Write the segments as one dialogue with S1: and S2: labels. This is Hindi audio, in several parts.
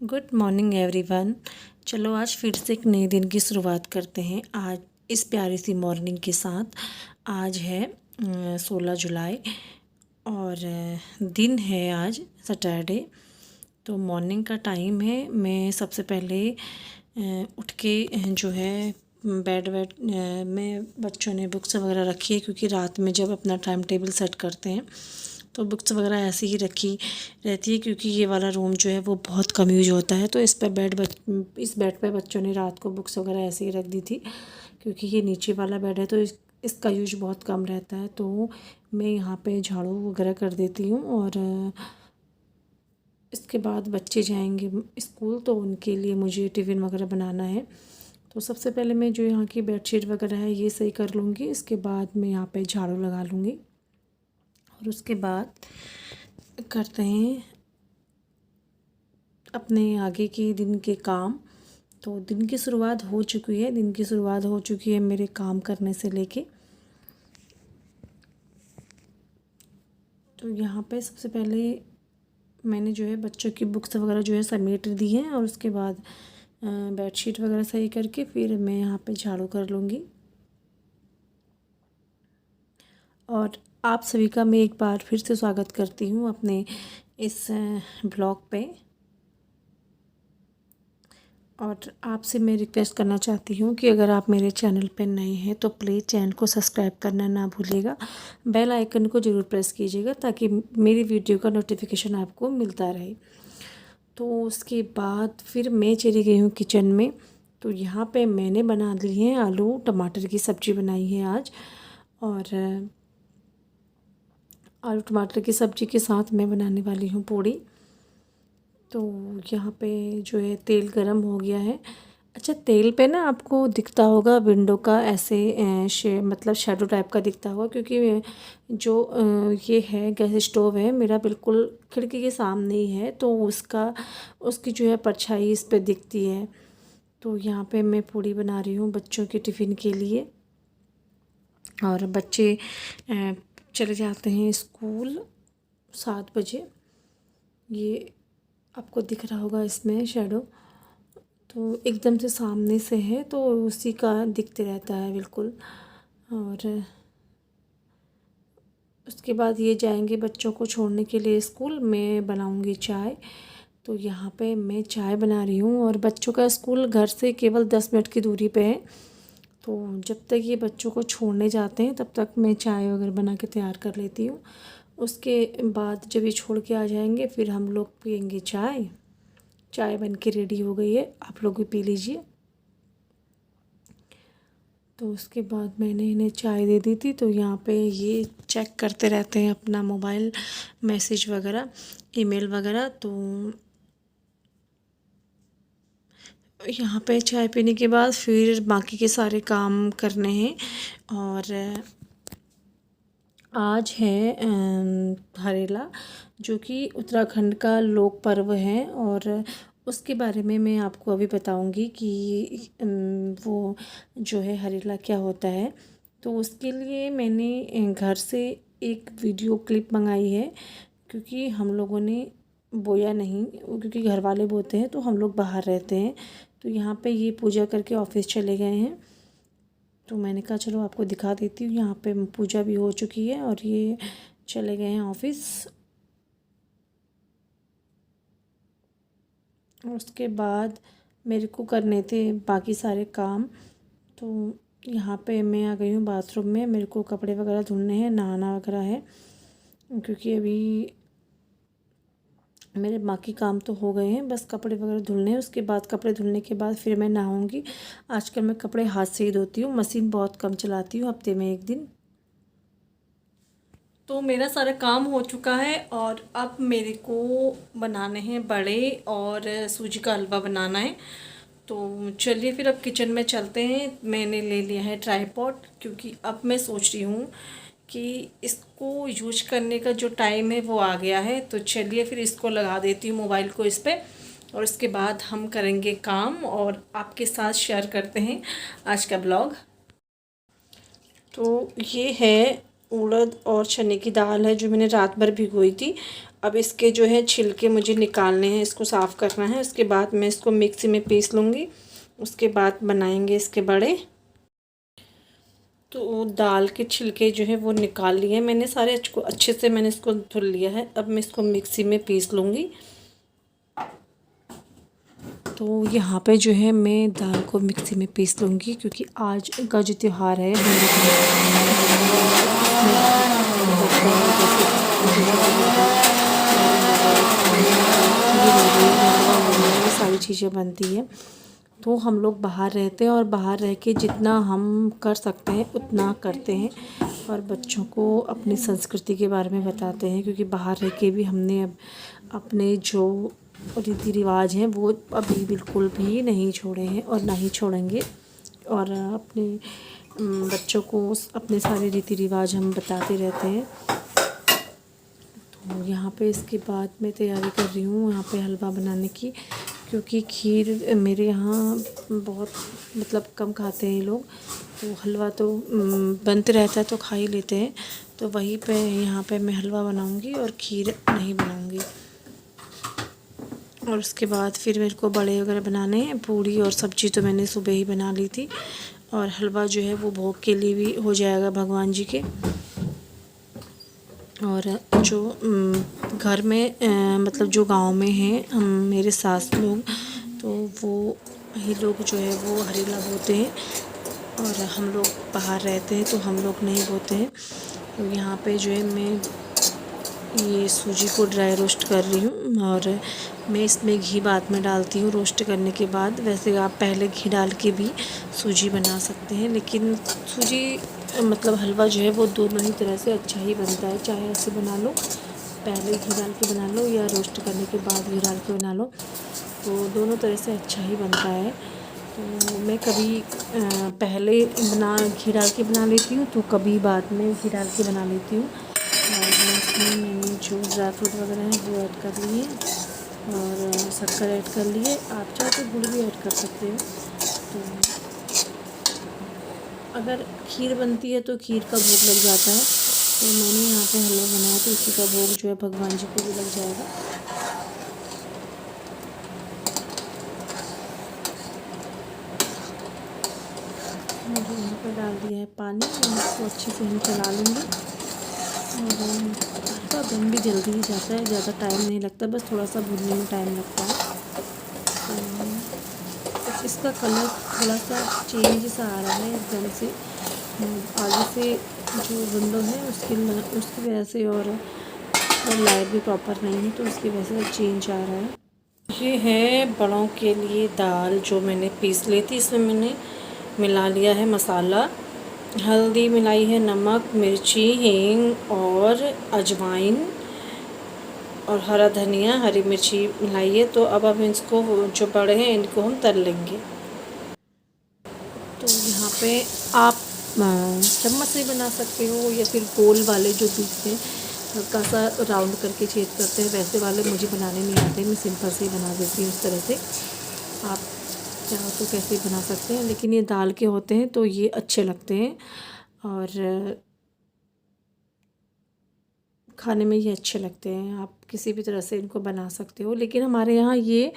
S1: Good morning everyone. चलो आज फिर से एक नए दिन की शुरुआत करते हैं। आज इस प्यारी सी मॉर्निंग के साथ आज है 16 जुलाई और दिन है आज सैटरडे। तो मॉर्निंग का टाइम है। मैं सबसे पहले उठ के जो है बेड में बच्चों ने बुक्स वगैरह रखी है, क्योंकि रात में जब अपना टाइम टेबल सेट करते हैं तो बुक्स वगैरह ऐसे ही रखी रहती है, क्योंकि ये वाला रूम जो है वो बहुत कम यूज होता है। तो इस बेड पे बच्चों ने रात को बुक्स वगैरह ऐसे ही रख दी थी, क्योंकि ये नीचे वाला बेड है तो इसका यूज बहुत कम रहता है। तो मैं यहाँ पे झाड़ू वगैरह कर देती हूँ और इसके बाद बच्चे जाएंगे स्कूल, तो उनके लिए मुझे टिफ़िन वगैरह बनाना है। तो सबसे पहले मैं जो यहाँ की बेडशीट वगैरह है ये सही कर लूँगी। इसके बाद मैं यहाँ पे झाड़ू लगा लूँगी और उसके बाद करते हैं अपने आगे के दिन के काम। तो दिन की शुरुआत हो चुकी है मेरे काम करने से लेके। तो यहाँ पे सबसे पहले मैंने जो है बच्चों की बुक्स वगैरह जो है समेट दी हैं और उसके बाद बेडशीट वगैरह सही करके फिर मैं यहाँ पे झाड़ू कर लूँगी। और आप सभी का मैं एक बार फिर से स्वागत करती हूँ अपने इस ब्लॉग पे। और आपसे मैं रिक्वेस्ट करना चाहती हूँ कि अगर आप मेरे चैनल पर नए हैं तो प्लीज़ चैनल को सब्सक्राइब करना ना भूलिएगा। बेल आइकन को ज़रूर प्रेस कीजिएगा ताकि मेरी वीडियो का नोटिफिकेशन आपको मिलता रहे। तो उसके बाद फिर मैं चली गई हूँ किचन में। तो यहाँ पे मैंने बना ली है आलू टमाटर की सब्ज़ी बनाई है आज। और आलू टमाटर की सब्ज़ी के साथ मैं बनाने वाली हूँ पूड़ी। तो यहाँ पे जो है तेल गरम हो गया है। अच्छा, तेल पे ना आपको दिखता होगा विंडो का ऐसे मतलब शेडो टाइप का दिखता होगा, क्योंकि जो ये है गैस स्टोव है मेरा बिल्कुल खिड़की के सामने ही है, तो उसकी जो है परछाई इस पे दिखती है। तो यहाँ पे मैं पूड़ी बना रही हूँ बच्चों के टिफ़िन के लिए। और बच्चे चले जाते हैं स्कूल 7 बजे। ये आपको दिख रहा होगा इसमें शेडो, तो एकदम से सामने से है तो उसी का दिखते रहता है बिल्कुल। और उसके बाद ये जाएंगे बच्चों को छोड़ने के लिए स्कूल। मैं बनाऊंगी चाय। तो यहाँ पे मैं चाय बना रही हूँ और बच्चों का स्कूल घर से केवल 10 मिनट की दूरी पे है। तो जब तक ये बच्चों को छोड़ने जाते हैं तब तक मैं चाय वगैरह बना के तैयार कर लेती हूँ। उसके बाद जब ये छोड़ के आ जाएंगे फिर हम लोग पियेंगे चाय। चाय बन के रेडी हो गई है, आप लोग भी पी लीजिए। तो उसके बाद मैंने इन्हें चाय दे दी थी। तो यहाँ पे ये चेक करते रहते हैं अपना मोबाइल मैसेज वगैरह, ईमेल वगैरह। तो यहाँ पे चाय पीने के बाद फिर बाकी के सारे काम करने हैं। और आज है हरेला, जो कि उत्तराखंड का लोक पर्व है। और उसके बारे में मैं आपको अभी बताऊंगी कि वो जो है हरेला क्या होता है। तो उसके लिए मैंने घर से एक वीडियो क्लिप मंगाई है, क्योंकि हम लोगों ने बोया नहीं, क्योंकि घर वाले बोते हैं तो हम लोग बाहर रहते हैं। तो यहाँ पे ये पूजा करके ऑफिस चले गए हैं। तो मैंने कहा चलो आपको दिखा देती हूँ। यहाँ पे पूजा भी हो चुकी है और ये चले गए हैं ऑफिस। उसके बाद मेरे को करने थे बाकी सारे काम। तो यहाँ पे मैं आ गई हूँ बाथरूम में। मेरे को कपड़े वगैरह धुलने हैं, नहाना वगैरह है, क्योंकि अभी मेरे बाकी काम तो हो गए हैं, बस कपड़े वगैरह धुलने हैं। उसके बाद कपड़े धुलने के बाद फिर मैं नहाऊंगी। आजकल मैं कपड़े हाथ से ही धोती हूँ, मशीन बहुत कम चलाती हूँ, हफ्ते में 1 दिन। तो मेरा सारा काम हो चुका है और अब मेरे को बनाने हैं बड़े और सूजी का हलवा बनाना है। तो चलिए फिर अब किचन में चलते हैं। मैंने ले लिया है ट्राईपॉड, क्योंकि अब मैं सोच रही हूँ कि इसको यूज करने का जो टाइम है वो आ गया है। तो चलिए फिर इसको लगा देती हूँ मोबाइल को इस पर, और इसके बाद हम करेंगे काम और आपके साथ शेयर करते हैं आज का ब्लॉग। तो ये है उड़द और चने की दाल है जो मैंने रात भर भिगोई थी। अब इसके जो है छिलके मुझे निकालने हैं, इसको साफ़ करना है। उसके बाद मैं इसको मिक्सी में पीस लूँगी, उसके बाद बनाएंगे इसके बड़े। तो दाल के छिलके जो है वो निकाल लिए मैंने सारे, अच्छे से मैंने इसको धुल लिया है। अब मैं इसको मिक्सी में पीस लूँगी। तो यहाँ पे जो है मैं दाल को मिक्सी में पीस लूँगी, क्योंकि आज का जो त्यौहार है सारी चीज़ें बनती है। तो हम लोग बाहर रहते हैं और बाहर रह के जितना हम कर सकते हैं उतना करते हैं, और बच्चों को अपनी संस्कृति के बारे में बताते हैं, क्योंकि बाहर रह के भी हमने अब अपने जो रीति रिवाज हैं वो अभी बिल्कुल भी नहीं छोड़े हैं और ना ही छोड़ेंगे। और अपने बच्चों को अपने सारे रीति रिवाज हम बताते रहते हैं। तो यहाँ पे इसके बाद मैं तैयारी कर रही हूँ यहाँ पे हलवा बनाने की, क्योंकि खीर मेरे यहाँ बहुत मतलब कम खाते हैं लोग। तो हलवा तो बनते रहता है तो खा ही लेते हैं। तो वहीं पे यहाँ पे मैं हलवा बनाऊँगी और खीर नहीं बनाऊँगी। और उसके बाद फिर मेरे को बड़े वगैरह बनाने हैं। पूड़ी और सब्ज़ी तो मैंने सुबह ही बना ली थी, और हलवा जो है वो भोग के लिए भी हो जाएगा भगवान जी के। और जो घर में मतलब जो गांव में हैं हम मेरे सास लोग, तो वो ही लोग जो है वो हरेला बोते हैं, और हम लोग बाहर रहते हैं तो हम लोग नहीं बोते हैं। तो यहाँ पे जो है मैं ये सूजी को ड्राई रोस्ट कर रही हूँ, और मैं इसमें घी बाद में डालती हूँ रोस्ट करने के बाद। वैसे आप पहले घी डाल के भी सूजी बना सकते हैं, लेकिन सूजी मतलब हलवा जो है वो दोनों ही तरह से अच्छा ही बनता है। चाहे ऐसे बना लो, पहले घी डाल के बना लो, या रोस्ट करने के बाद घी डाल के बना लो, तो दोनों तरह से अच्छा ही बनता है। तो मैं कभी पहले घी डाल के बना लेती हूँ, तो कभी बाद में घी डाल के बना लेती हूँ। और इसमें मैंने जो ड्राई फ्रूट वगैरह हैं वो ऐड कर लिए, और शक्कर ऐड कर लिए। आप चाहे तो गुड़ भी ऐड कर सकते हो। तो अगर खीर बनती है तो खीर का भोग लग जाता है, तो मैंने यहाँ पे हलवा बनाया तो इसी का भोग जो है भगवान जी को भी लग जाएगा। मुझे यहाँ पर डाल दिया है पानी, इसको अच्छे से हम चला लेंगे। और हल्का बन भी जल्दी ही जाता है, ज़्यादा टाइम नहीं लगता, बस थोड़ा सा भूनने में टाइम लगता है। तो इसका कलर थोड़ा सा चेंज सा आ रहा है एकदम से, आगे से जो विंडो है उसकी वजह से, और लाइट भी प्रॉपर नहीं है तो उसकी वजह से चेंज आ रहा है। ये है बड़ों के लिए दाल जो मैंने पीस ली थी। इसमें मैंने मिला लिया है मसाला, हल्दी मिलाई है, नमक, मिर्ची, हींग और अजवाइन, और हरा धनिया, हरी मिर्ची मिलाई है। तो अब हम इसको जो बड़े हैं इनको हम तल लेंगे। तो यहाँ पे आप चम्मच से बना सकते हो, या फिर गोल वाले जो बीच में हल्का सा राउंड करके छेद करते हैं, वैसे वाले मुझे बनाने नहीं आते, मैं सिंपल से ही बना देती हूँ उस तरह से। आप चाहो तो कैसे बना सकते हैं, लेकिन ये दाल के होते हैं तो ये अच्छे लगते हैं और खाने में ये अच्छे लगते हैं। आप किसी भी तरह से इनको बना सकते हो, लेकिन हमारे यहाँ ये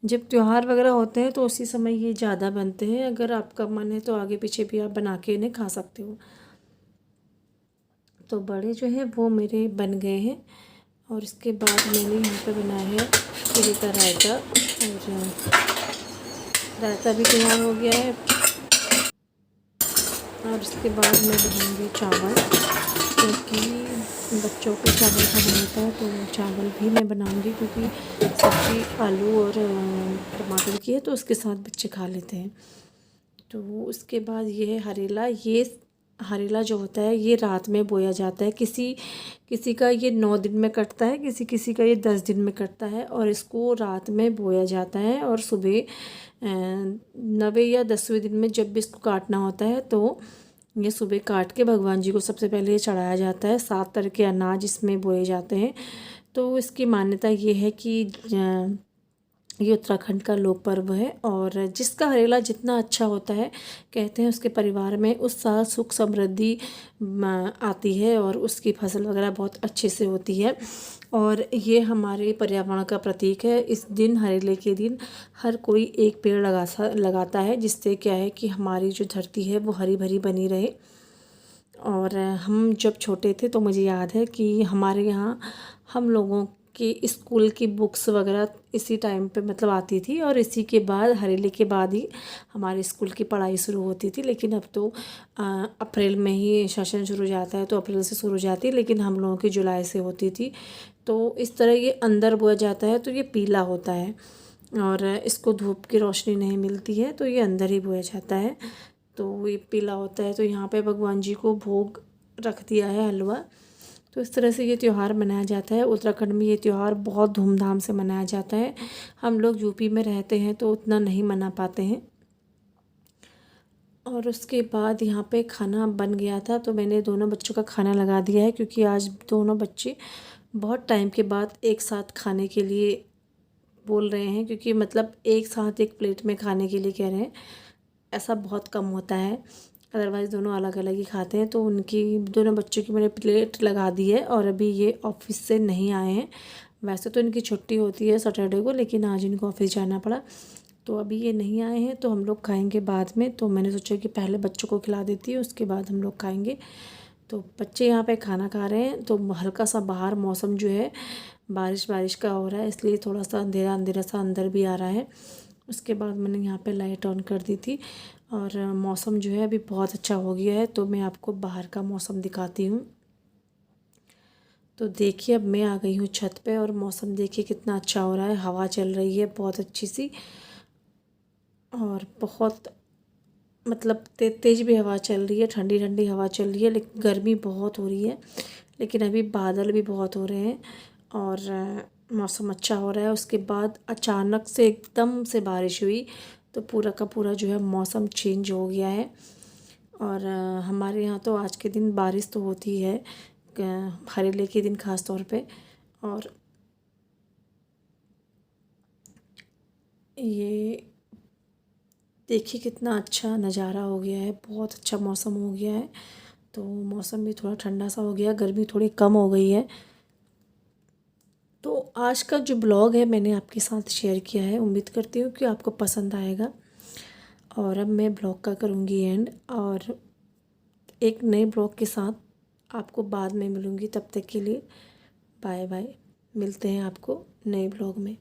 S1: जब त्यौहार वगैरह होते हैं तो उसी समय ये ज़्यादा बनते हैं। अगर आपका मन है तो आगे पीछे भी आप बना के इन्हें खा सकते हो। तो बड़े जो हैं वो मेरे बन गए हैं, और इसके बाद मैंने यहाँ पे बनाया है खीरे का रायता, और रायता भी तैयार हो गया है। और इसके बाद मैं बनाऊँगी चावल, क्योंकि बच्चों को चावल खाना होता है, तो चावल भी मैं बनाऊँगी, क्योंकि सब्ज़ी आलू और टमाटर की है तो उसके साथ बच्चे खा लेते हैं। तो उसके बाद ये है हरेला। ये हरेला जो होता है ये रात में बोया जाता है। किसी किसी का ये 9 दिन में कटता है, किसी किसी का ये 10 दिन में कटता है, और इसको रात में बोया जाता है। और सुबह 9वें या 10वें दिन में जब भी इसको काटना होता है तो ये सुबह काट के भगवान जी को सबसे पहले ये चढ़ाया जाता है। 7 तरह के अनाज इसमें बोए जाते हैं। तो इसकी मान्यता ये है कि ये उत्तराखंड का लोक पर्व है, और जिसका हरेला जितना अच्छा होता है कहते हैं उसके परिवार में उस साल सुख समृद्धि आती है, और उसकी फसल वगैरह बहुत अच्छे से होती है। और ये हमारे पर्यावरण का प्रतीक है। इस दिन हरेले के दिन हर कोई एक पेड़ लगाता है, जिससे क्या है कि हमारी जो धरती है वो हरी भरी बनी रहे। और हम जब छोटे थे तो मुझे याद है कि हमारे यहाँ हम लोगों की स्कूल की बुक्स वगैरह इसी टाइम पे मतलब आती थी, और इसी के बाद हरेले के बाद ही हमारे स्कूल की पढ़ाई शुरू होती थी। लेकिन अब तो अप्रैल में ही सेशन शुरू हो जाता है, तो अप्रैल से शुरू हो जाती है, लेकिन हम लोगों की जुलाई से होती थी। तो इस तरह ये अंदर बोया जाता है, तो ये पीला होता है और इसको धूप की रोशनी नहीं मिलती है, तो ये अंदर ही बोया जाता है। तो ये पीला होता है, तो यहाँ पे भगवान जी को भोग रख दिया है हलवा। तो इस तरह से ये त्यौहार मनाया जाता है। उत्तराखंड में ये त्यौहार बहुत धूमधाम से मनाया जाता है। हम लोग यूपी में रहते हैं तो उतना नहीं मना पाते हैं। और उसके बाद यहाँ पे खाना बन गया था, तो मैंने दोनों बच्चों का खाना लगा दिया है, क्योंकि आज दोनों बच्चे बहुत टाइम के बाद एक साथ खाने के लिए बोल रहे हैं, क्योंकि मतलब एक साथ एक प्लेट में खाने के लिए कह रहे हैं। ऐसा बहुत कम होता है, अदरवाइज़ दोनों अलग अलग ही खाते हैं। तो उनकी दोनों बच्चों की मैंने प्लेट लगा दी है, और अभी ये ऑफिस से नहीं आए हैं। वैसे तो इनकी छुट्टी होती है सैटरडे को, लेकिन आज इनको ऑफिस जाना पड़ा, तो अभी ये नहीं आए हैं। तो हम लोग खाएंगे बाद में। तो मैंने सोचा कि पहले बच्चों को खिला देती हूँ, उसके बाद हम लोग खाएंगे। तो बच्चे यहाँ पे खाना खा रहे हैं। तो हल्का सा बाहर मौसम जो है बारिश बारिश का हो रहा है, इसलिए थोड़ा सा अंधेरा अंधेरा सा अंदर भी आ रहा है। उसके बाद मैंने यहाँ पे लाइट ऑन कर दी थी, और मौसम जो है अभी बहुत अच्छा हो गया है। तो मैं आपको बाहर का मौसम दिखाती हूँ। तो देखिए, अब मैं आ गई हूँ छत पे, और मौसम देखिए कितना अच्छा हो रहा है। हवा चल रही है बहुत अच्छी सी, और बहुत मतलब तेज़ भी हवा चल रही है, ठंडी ठंडी हवा चल रही है, लेकिन गर्मी बहुत हो रही है। लेकिन अभी बादल भी बहुत हो रहे हैं, और मौसम अच्छा हो रहा है। उसके बाद अचानक से एकदम से बारिश हुई, तो पूरा का पूरा जो है मौसम चेंज हो गया है। और हमारे यहाँ तो आज के दिन बारिश तो होती है, हरेले के दिन ख़ास तौर पे। और ये देखिए कितना अच्छा नज़ारा हो गया है, बहुत अच्छा मौसम हो गया है। तो मौसम भी थोड़ा ठंडा सा हो गया, गर्मी थोड़ी कम हो गई है। तो आज का जो ब्लॉग है मैंने आपके साथ शेयर किया है, उम्मीद करती हूँ कि आपको पसंद आएगा। और अब मैं ब्लॉग का करूँगी एंड, और एक नए ब्लॉग के साथ आपको बाद में मिलूँगी। तब तक के लिए बाय बाय, मिलते हैं आपको नए ब्लॉग में।